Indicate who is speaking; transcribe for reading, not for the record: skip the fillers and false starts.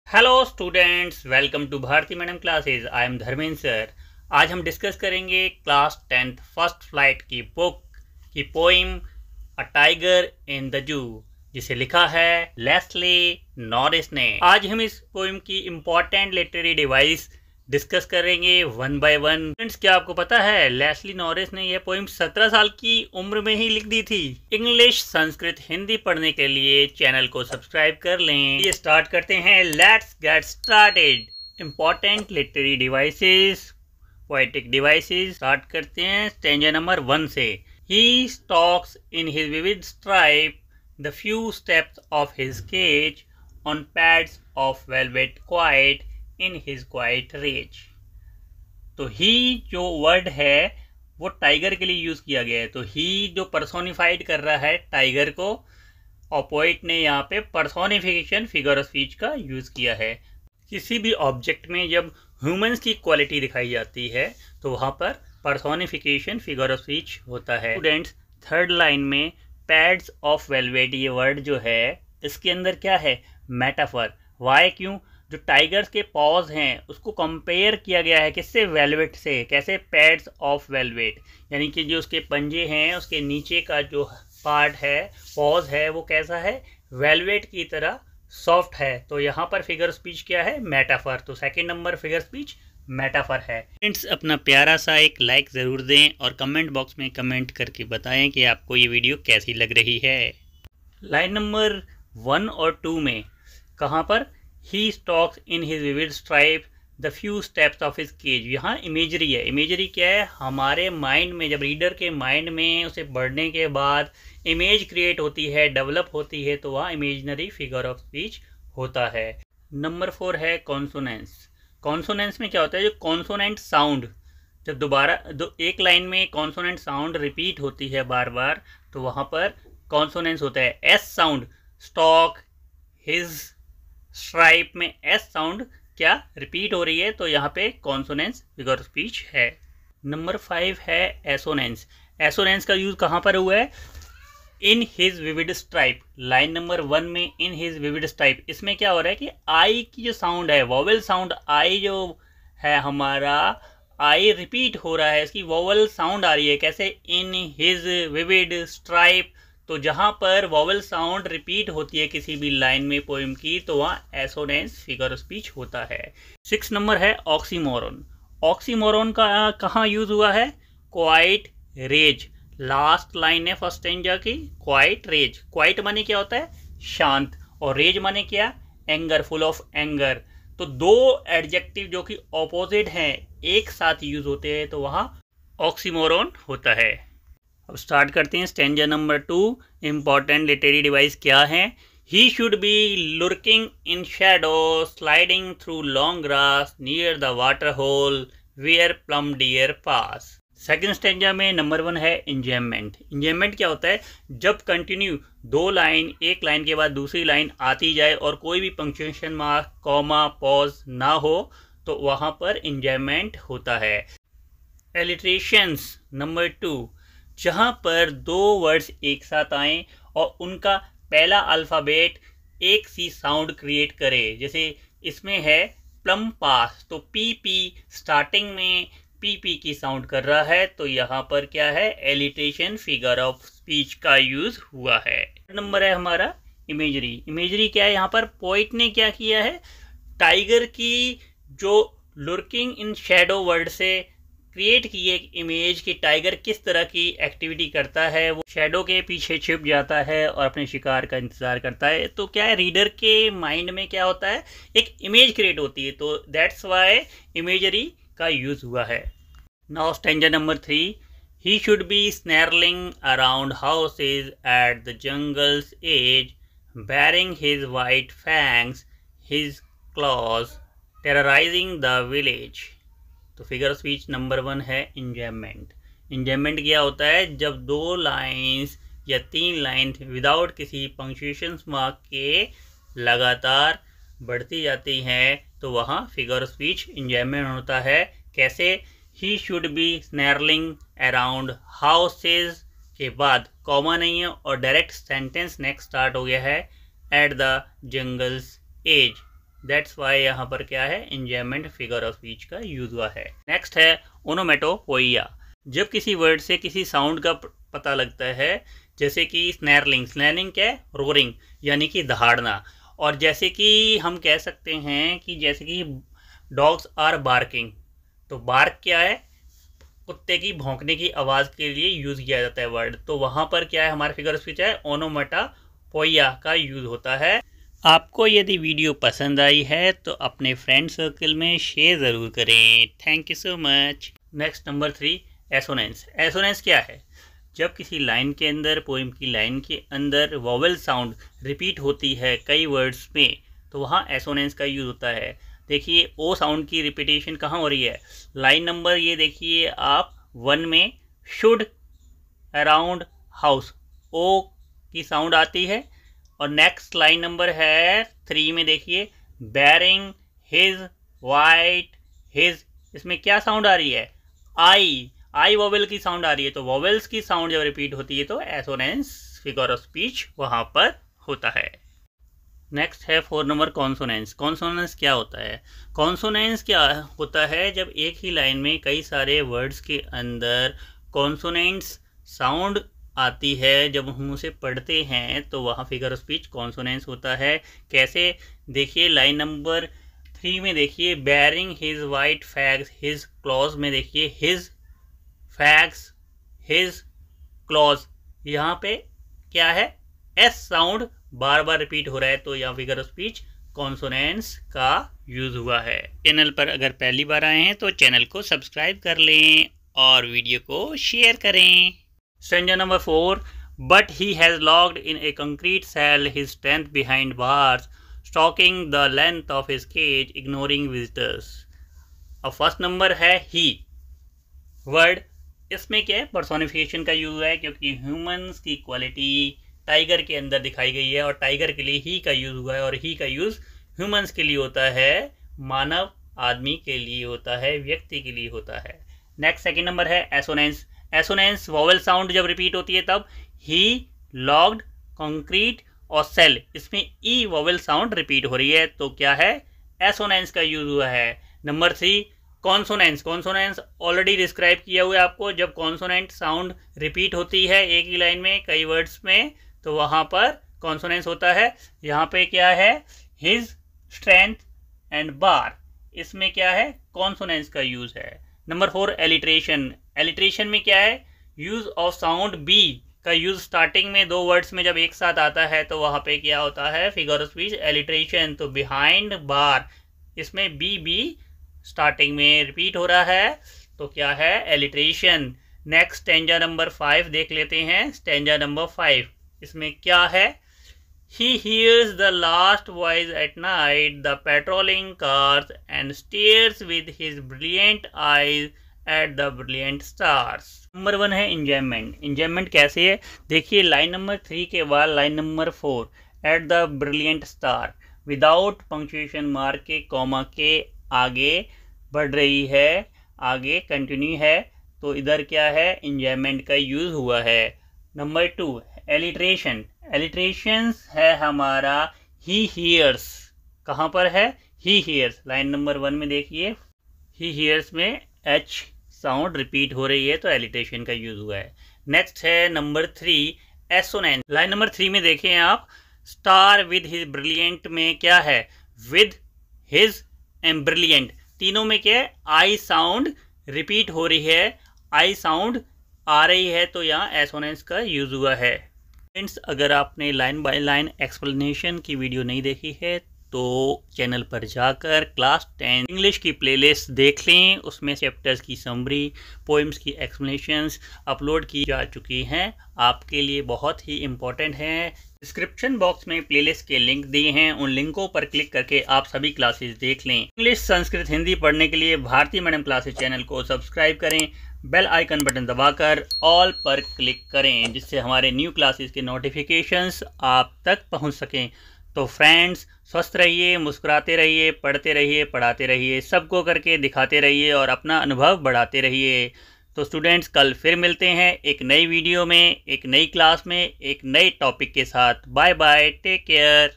Speaker 1: Hello students, welcome to Bharti madam classes. I am Dharmendra sir. आज हम discuss करेंगे class 10th first flight की book की poem a tiger in the zoo, जिसे लिखा है लेस्ली नॉरिस ने। आज हम इस पोइम की इम्पोर्टेंट लिटरेरी डिवाइस डिस्कस करेंगे वन बाय वन। फ्रेंड्स, क्या आपको पता है लेस्ली नॉरिस ने यह पोइम 17 साल की उम्र में ही लिख दी थी। इंग्लिश, संस्कृत, हिंदी पढ़ने के लिए चैनल को सब्सक्राइब कर लें। ये स्टार्ट करते हैं। Let's get started. Important literary devices, poetic devices. Start करते हैं स्टैंजा नंबर 1 से। He stalks in his vivid stripe the few steps of his cage on pads of velvet quiet in his quiet rage. तो he जो word है वो tiger के लिए use किया गया है। तो ही जो पर्सोनिफाइड कर रहा है टाइगर को, और पोइट ने यहाँ पे पर्सोनिफिकेशन फिगर ऑफ स्पीच का यूज किया है। किसी भी ऑब्जेक्ट में जब ह्यूमंस की क्वालिटी दिखाई जाती है तो वहाँ पर पर्सोनिफिकेशन फिगर ऑफ स्पीच होता है। स्टूडेंट्स, थर्ड लाइन में पैड्स ऑफ वेलवेट, ये वर्ड जो है इसके अंदर क्या है? मेटाफर। वाई? क्यों? जो टाइगर्स के पॉज हैं उसको कंपेयर किया गया है किससे? वेलवेट से। कैसे? पैड्स ऑफ वेलवेट, यानी कि जो उसके पंजे हैं उसके नीचे का जो पार्ट है, पॉज है, वो कैसा है? वेलवेट की तरह सॉफ्ट है। तो यहाँ पर फिगर स्पीच क्या है? मेटाफर। तो second number figure speech metaphor है। फ्रेंड्स, अपना प्यारा सा एक लाइक ज़रूर दें और कमेंट बॉक्स में कमेंट करके बताएं कि आपको ये वीडियो कैसी लग रही है। लाइन नंबर 1 और 2 में कहाँ पर? He stalks in his vivid stripe the few steps of his cage। यहाँ इमेजरी है। इमेजरी क्या है? हमारे माइंड में, जब रीडर के माइंड में उसे पढ़ने के बाद इमेज क्रिएट होती है, डेवलप होती है, तो वहाँ इमेजनरी फिगर ऑफ स्पीच होता है। नंबर 4 है कॉन्सोनेंस। कॉन्सोनेंस में क्या होता है? जो कॉन्सोनेंट साउंड जब दोबारा एक लाइन में कॉन्सोनेंट साउंड रिपीट होती है बार बार, तो वहाँ पर कॉन्सोनेंस होता है। S sound, stock, his, stripe में एस साउंड क्या रिपीट हो रही है, तो यहाँ पे कॉन्सोनेंस फिगर स्पीच है। नंबर 5 है एसोनेंस। एसोनेंस का यूज कहाँ पर हुआ है? इन his vivid stripe. Line number 1 में इन हिज विविड स्ट्राइप, इसमें क्या हो रहा है कि आई की जो साउंड है, वोवेल साउंड आई जो है हमारा, आई रिपीट हो रहा है, इसकी वोवेल साउंड आ रही है। कैसे? इन हिज विविड स्ट्राइप। तो जहाँ पर वोवेल साउंड रिपीट होती है किसी भी लाइन में पोएम की, तो वहाँ एसोनेंस फिगर स्पीच होता है। 6 नंबर है ऑक्सीमोरन। ऑक्सीमोरन का कहाँ यूज हुआ है? Quiet rage. लास्ट लाइन है फर्स्ट स्टैंजा की, क्वाइट रेज। क्वाइट माने क्या होता है? शांत, और रेज माने क्या? Anger, full of anger. तो दो एडजेक्टिव जो कि ऑपोजिट हैं एक साथ यूज होते हैं, तो वहाँ ऑक्सीमोरन होता है। अब स्टार्ट करते हैं stanza number 2। Important literary device क्या है? He should be lurking in shadow sliding through long grass near the water hole where plump deer pass. Second stanza में नंबर 1 है इंजॉयमेंट। इंजॉयमेंट क्या होता है? जब कंटिन्यू दो लाइन, एक लाइन के बाद दूसरी लाइन आती जाए और कोई भी पंक्चुएशन मार्क, कॉमा, पॉज ना हो, तो वहाँ पर इंजॉयमेंट होता है। एलिट्रेशंस नंबर 2, जहाँ पर दो वर्ड्स एक साथ आएँ और उनका पहला अल्फ़ाबेट एक सी साउंड क्रिएट करे। जैसे इसमें है प्लम पास, तो पी पी स्टार्टिंग में पी पी की साउंड कर रहा है, तो यहाँ पर क्या है? एलिट्रेशन फिगर ऑफ स्पीच का यूज हुआ है। नंबर है हमारा इमेजरी। इमेजरी क्या है? यहाँ पर पोइट ने क्या किया है? टाइगर की जो लुर्किंग इन शैडो वर्ड से क्रिएट की एक इमेज कि टाइगर किस तरह की एक्टिविटी करता है, वो शैडो के पीछे छिप जाता है और अपने शिकार का इंतजार करता है। तो क्या है, रीडर के माइंड में क्या होता है? एक इमेज क्रिएट होती है, तो दैट्स वाई इमेजरी का यूज हुआ है। Now stanza number 3, he should be snarling around houses at the jungle's edge bearing his white fangs, his claws, terrorizing the village। तो फिगर स्पीच नंबर 1 है enjoyment. Enjoyment क्या होता है? जब दो लाइंस या तीन लाइन विदाउट किसी पंक्चुएशन मार्क के लगातार बढ़ती जाती हैं, तो वहाँ फिगर स्पीच इंजॉयमेंट होता है। कैसे? He should be snarling around houses के बाद कॉमा नहीं है और डायरेक्ट सेंटेंस नेक्स्ट स्टार्ट हो गया है at the jungle's edge. That's why यहाँ पर क्या है, एंजॉयमेंट फिगर ऑफ स्पीच का यूज हुआ है। नेक्स्ट है ओनोमेटोपोइया। जब किसी वर्ड से किसी साउंड का पता लगता है, जैसे कि स्नैरलिंग, स्नैरलिंग क्या है, रोरिंग यानी कि दहाड़ना। और जैसे कि हम कह सकते हैं कि जैसे कि डॉग्स आर बार्किंग, तो बार्क क्या है, कुत्ते की भौंकने की आवाज़ के लिए यूज़ किया जाता है वर्ड। तो वहाँ पर क्या है, हमारा फिगर ऑफ स्पीच है ओनोमेटोपोइया का यूज़ होता है। आपको यदि वीडियो पसंद आई है तो अपने फ्रेंड सर्कल में शेयर ज़रूर करें। Thank you so much. Next number 3, assonance. Assonance क्या है, जब किसी लाइन के अंदर, पोइम की लाइन के अंदर वोवेल साउंड रिपीट होती है कई वर्ड्स में, तो वहाँ एसोनेंस का यूज़ होता है। देखिए ओ साउंड की रिपीटेशन कहाँ हो रही है, लाइन नंबर ये देखिए आप 1 में, शुड अराउंड हाउस, ओ की साउंड आती है। और नेक्स्ट लाइन नंबर है 3 में देखिए, बैरिंग हिज वाइट हिज, इसमें क्या साउंड आ रही है, आई वोवेल की साउंड आ रही है। तो वोवेल्स की साउंड जब रिपीट होती है तो एसोनेंस फिगर ऑफ स्पीच वहाँ पर होता है। नेक्स्ट है 4 नंबर, कॉन्सोनेंस। कॉन्सोनेंस क्या होता है, कॉन्सोनेंस क्या होता है, जब एक ही लाइन में कई सारे वर्ड्स के अंदर कॉन्सोनेंट्स साउंड आती है, जब हम उसे पढ़ते हैं तो वहाँ फिगर ऑफ स्पीच कॉन्सोनेंस होता है। कैसे, देखिए लाइन नंबर 3 में देखिए, bearing his white fangs his claws में देखिए हिज फैग्स हिज क्लॉज, यहाँ पे क्या है, एस साउंड बार बार रिपीट हो रहा है, तो यहाँ फिगर ऑफ स्पीच कॉन्सोनेंस का यूज हुआ है। चैनल पर अगर पहली बार आए हैं तो चैनल को सब्सक्राइब कर लें और वीडियो को शेयर करें। Stranger number 4, but he has locked in a concrete cell his strength behind bars stalking the length of his cage ignoring visitors. अब फर्स्ट नंबर है ही वर्ड, इसमें क्या है, पर्सोनिफिकेशन का यूज है, क्योंकि ह्यूमंस की क्वालिटी टाइगर के अंदर दिखाई गई है और टाइगर के लिए ही का यूज़ हुआ है, और ही का यूज़ ह्यूमंस के लिए होता है, मानव आदमी के लिए होता है, व्यक्ति के लिए होता है। नेक्स्ट सेकंड नंबर है एसोनेंस। एसोनेंस वोवेल साउंड जब रिपीट होती है तब, ही लॉग्ड कंक्रीट और सेल, इसमें ई वोवेल साउंड रिपीट हो रही है, तो क्या है, एसोनेंस का यूज हुआ है। Number 3, consonance. Consonance already describe किया हुआ है आपको, जब कॉन्सोनेंट साउंड रिपीट होती है एक ही लाइन में कई वर्ड्स में, तो वहाँ पर कॉन्सोनेंस होता है। यहाँ पे क्या है, हिज स्ट्रेंथ एंड बार, इसमें क्या है, कॉन्सोनेंस का यूज है। Number 4, alliteration. एलिट्रेशन में क्या है, यूज ऑफ साउंड बी का यूज स्टार्टिंग में 2 वर्ड्स में जब एक साथ आता है तो वहाँ पे क्या होता है, फिगर ऑफ स्पीच एलिट्रेशन। तो बिहाइंड बार, इसमें बी स्टार्टिंग में रिपीट हो रहा है, तो क्या है, एलिट्रेशन। नेक्स्ट स्टैंजा नंबर 5 देख लेते हैं। स्टैंजा नंबर 5, इसमें क्या है, he hears the last voice at night the patrolling cars and stares with his brilliant eyes at the brilliant stars। Number 1 है enjoyment। enjoyment कैसे है, देखिए लाइन नंबर 3 के बाद line number 4, at the brilliant star without punctuation mark के comma के आगे बढ़ रही है, आगे कंटिन्यू है, तो इधर क्या है, enjoyment का यूज हुआ है। Number 2, alliteration. एलिट्रेशंस है हमारा ही हियर्स, कहाँ पर है, ही हियर्स, लाइन नंबर 1 में देखिए, ही हियर्स में एच साउंड रिपीट हो रही है, तो एलिट्रेशन का यूज हुआ है। नेक्स्ट है नंबर 3, एसोनेंस। लाइन नंबर 3 में देखें आप, स्टार विद हिज ब्रिलियंट में क्या है, विद हिज एंड ब्रिलियंट, तीनों में क्या है, आई साउंड रिपीट हो रही है, आई साउंड आ रही है, तो यहाँ एसोनेंस का यूज हुआ है। फ्रेंड्स, अगर आपने लाइन बाय लाइन एक्सप्लेनेशन की वीडियो नहीं देखी है तो चैनल पर जाकर क्लास 10 इंग्लिश की प्लेलिस्ट देख लें, उसमें चैप्टर्स की समरी, पोइम्स की एक्सप्लेनेशंस अपलोड की जा चुकी हैं, आपके लिए बहुत ही इम्पोर्टेंट हैं। डिस्क्रिप्शन बॉक्स में प्लेलिस्ट के लिंक दिए हैं, उन लिंकों पर क्लिक करके आप सभी क्लासेस देख लें। इंग्लिश, संस्कृत, हिंदी पढ़ने के लिए भारती मैडम क्लासेस चैनल को सब्सक्राइब करें, बेल आइकन बटन दबाकर ऑल पर क्लिक करें, जिससे हमारे न्यू क्लासेस के नोटिफिकेशंस आप तक पहुंच सकें। तो फ्रेंड्स, स्वस्थ रहिए, मुस्कुराते रहिए, पढ़ते रहिए, पढ़ाते रहिए, सबको करके दिखाते रहिए और अपना अनुभव बढ़ाते रहिए। तो स्टूडेंट्स, कल फिर मिलते हैं एक नई वीडियो में, एक नई क्लास में, एक नए टॉपिक के साथ। Bye bye, take care.